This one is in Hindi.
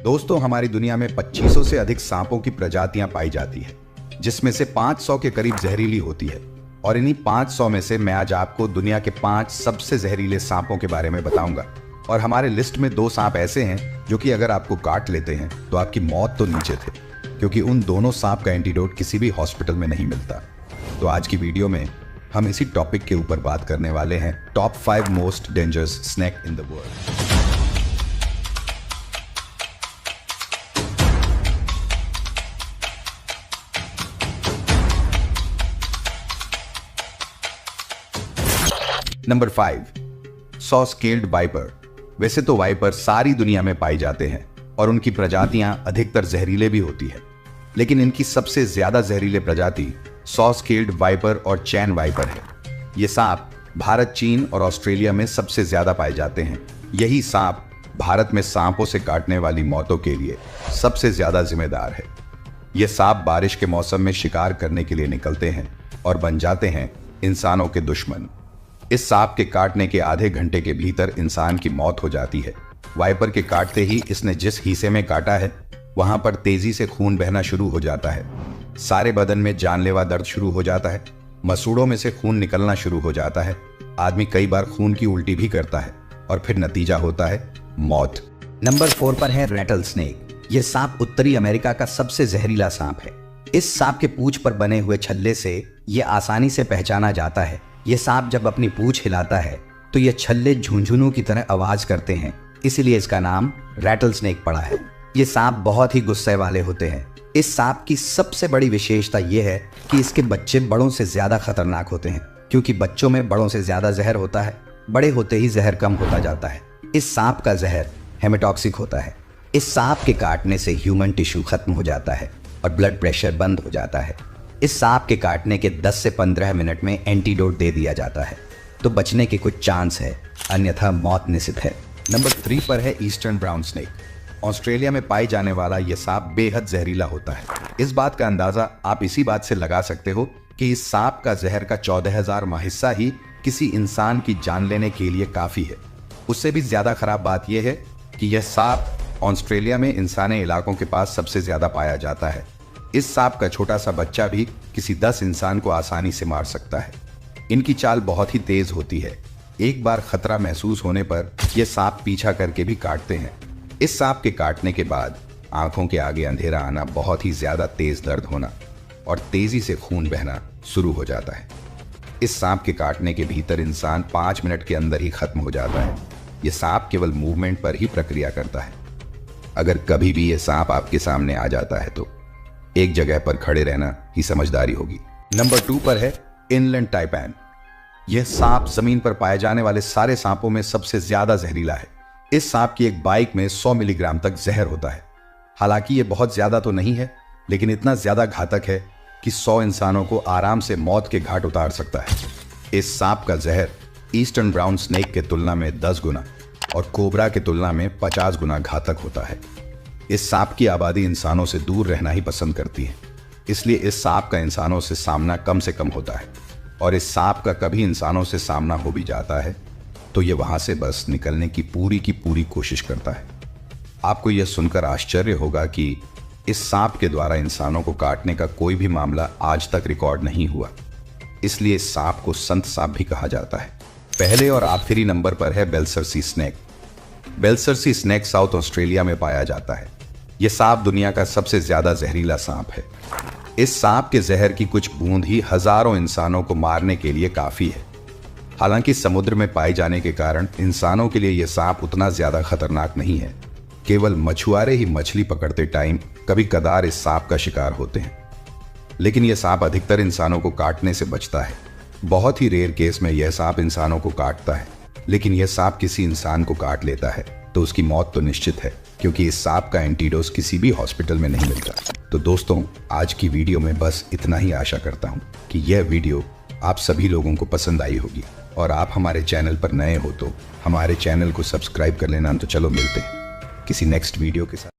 दोस्तों, हमारी दुनिया में 2500 से अधिक सांपों की प्रजातियां पाई जाती है, जिसमें से 500 के करीब जहरीली होती है। और इन्हीं 500 में से मैं आज आपको दुनिया के 5 सबसे जहरीले सांपों के बारे में बताऊंगा। और हमारे लिस्ट में 2 सांप ऐसे हैं जो कि अगर आपको काट लेते हैं तो आपकी मौत तो नीचे थे, क्योंकि उन दोनों सांप का एंटीडोट किसी भी हॉस्पिटल में नहीं मिलता। तो आज की वीडियो में हम इसी टॉपिक के ऊपर बात करने वाले हैं, top 5 most dangerous snake in the world. Number 5, saw scaled viper. वैसे तो वाइपर सारी दुनिया में पाए जाते हैं और उनकी प्रजातियां अधिकतर जहरीले भी होती है, लेकिन इनकी सबसे ज्यादा जहरीले प्रजाति सॉ स्केल्ड वाइपर और चैन वाइपर है। ये सांप भारत, चीन और ऑस्ट्रेलिया में सबसे ज्यादा पाए जाते हैं। यही सांप भारत में सांपों से काटने वाली मौतों के लिए सबसे ज्यादा जिम्मेदार है। ये सांप बारिश के मौसम में शिकार करने के लिए निकलते हैं और बन जाते हैं इंसानों के दुश्मन। इस सांप के काटने के आधे घंटे के भीतर इंसान की मौत हो जाती है। वाइपर के काटते ही इसने जिस हिस्से में काटा है वहां पर तेजी से खून बहना शुरू हो जाता है। सारे बदन में जानलेवा दर्द शुरू हो जाता है। मसूड़ों में से खून निकलना शुरू हो जाता है। आदमी कई बार खून की उल्टी भी करता है और फिर नतीजा होता है मौत। नंबर 4 पर है रैटल स्नेक। यह सांप उत्तरी अमेरिका का सबसे जहरीला सांप है। इस सांप के पूंछ पर बने हुए छल्ले से यह आसानी से पहचाना जाता है। यह सांप जब अपनी पूंछ हिलाता है तो यह छल्ले झुंझुनों की तरह आवाज करते हैं, इसीलिए इसका नाम रैटल स्नेक पड़ा है। ये सांप बहुत ही गुस्से वाले होते हैं। इस सांप की सबसे बड़ी विशेषता यह है कि इसके बच्चे बड़ों से ज्यादा खतरनाक होते हैं, क्योंकि बच्चों में बड़ों से ज्यादा जहर होता है। बड़े होते ही जहर कम होता जाता है। इस सांप का जहर हेमेटॉक्सिक होता है। इस सांप के काटने से ह्यूमन टिश्यू खत्म हो जाता है और ब्लड प्रेशर बंद हो जाता है। इस सांप के काटने के 10 से 15 मिनट में एंटीडोट दे दिया जाता है, तो बचने के कुछ चांस है, अन्यथा मौत निश्चित है। नंबर 3 पर है ईस्टर्न ब्राउन स्नेक। ऑस्ट्रेलिया में पाई जाने वाला यह सांप बेहद जहरीला होता है। इस बात का अंदाजा आप इसी बात से लगा सकते हो कि इस सांप का जहर का 14,000वां हिस्सा ही किसी इंसान की जान लेने के लिए काफी है। उससे भी ज्यादा खराब बात यह है कि यह सांप ऑस्ट्रेलिया में इंसानी इलाकों के पास सबसे ज्यादा पाया जाता है। इस सांप का छोटा सा बच्चा भी किसी 10 इंसान को आसानी से मार सकता है। इनकी चाल बहुत ही तेज होती है। एक बार खतरा महसूस होने पर यह सांप पीछा करके भी काटते हैं। इस सांप के काटने के बाद आंखों के आगे अंधेरा आना, बहुत ही ज्यादा तेज दर्द होना और तेजी से खून बहना शुरू हो जाता है। इस सांप के काटने के भीतर इंसान 5 मिनट के अंदर ही खत्म हो जाता है। यह सांप केवल मूवमेंट पर ही प्रक्रिया करता है। अगर कभी भी यह सांप आपके सामने आ जाता है तो एक जगह पर खड़े रहना ही समझदारी होगी। नंबर 2 पर है इनलैंड टाइपैन। यह सांप जमीन पर पाए जाने वाले सारे सांपों में सबसे ज्यादा जहरीला है। इस सांप की एक बाइट में 100 मिलीग्राम तक जहर होता है। हालांकि यह बहुत ज्यादा तो नहीं है, लेकिन इतना ज्यादा घातक है कि 100 इंसानों को आराम से मौत के घाट उतार सकता है। इस सांप का जहर ईस्टर्न ब्राउन स्नेक के तुलना में 10 गुना और कोबरा के तुलना में 50 गुना घातक होता है। इस सांप की आबादी इंसानों से दूर रहना ही पसंद करती है, इसलिए इस सांप का इंसानों से सामना कम से कम होता है। और इस सांप का कभी इंसानों से सामना हो भी जाता है तो ये वहां से बस निकलने की पूरी कोशिश करता है। आपको यह सुनकर आश्चर्य होगा कि इस सांप के द्वारा इंसानों को काटने का कोई भी मामला आज तक रिकॉर्ड नहीं हुआ, इसलिए इस सांप को संत सांप भी कहा जाता है। पहले और आखिरी नंबर पर है बेल्सर्सी स्नेक। बेल्सर्सी स्नेक साउथ ऑस्ट्रेलिया में पाया जाता है। यह सांप दुनिया का सबसे ज्यादा जहरीला सांप है। इस सांप के जहर की कुछ बूंद ही हजारों इंसानों को मारने के लिए काफी है। हालांकि समुद्र में पाए जाने के कारण इंसानों के लिए यह सांप उतना ज्यादा खतरनाक नहीं है। केवल मछुआरे ही मछली पकड़ते टाइम कभी कदार इस सांप का शिकार होते हैं, लेकिन यह सांप अधिकतर इंसानों को काटने से बचता है। बहुत ही रेयर केस में यह सांप इंसानों को काटता है, लेकिन यह सांप किसी इंसान को काट लेता है तो उसकी मौत तो निश्चित है, क्योंकि इस सांप का एंटीडोट किसी भी हॉस्पिटल में नहीं मिलता। तो दोस्तों, आज की वीडियो में बस इतना ही। आशा करता हूं कि यह वीडियो आप सभी लोगों को पसंद आई होगी, और आप हमारे चैनल पर नए हो तो हमारे चैनल को सब्सक्राइब कर लेना। तो चलो मिलते हैं किसी नेक्स्ट वीडियो के साथ।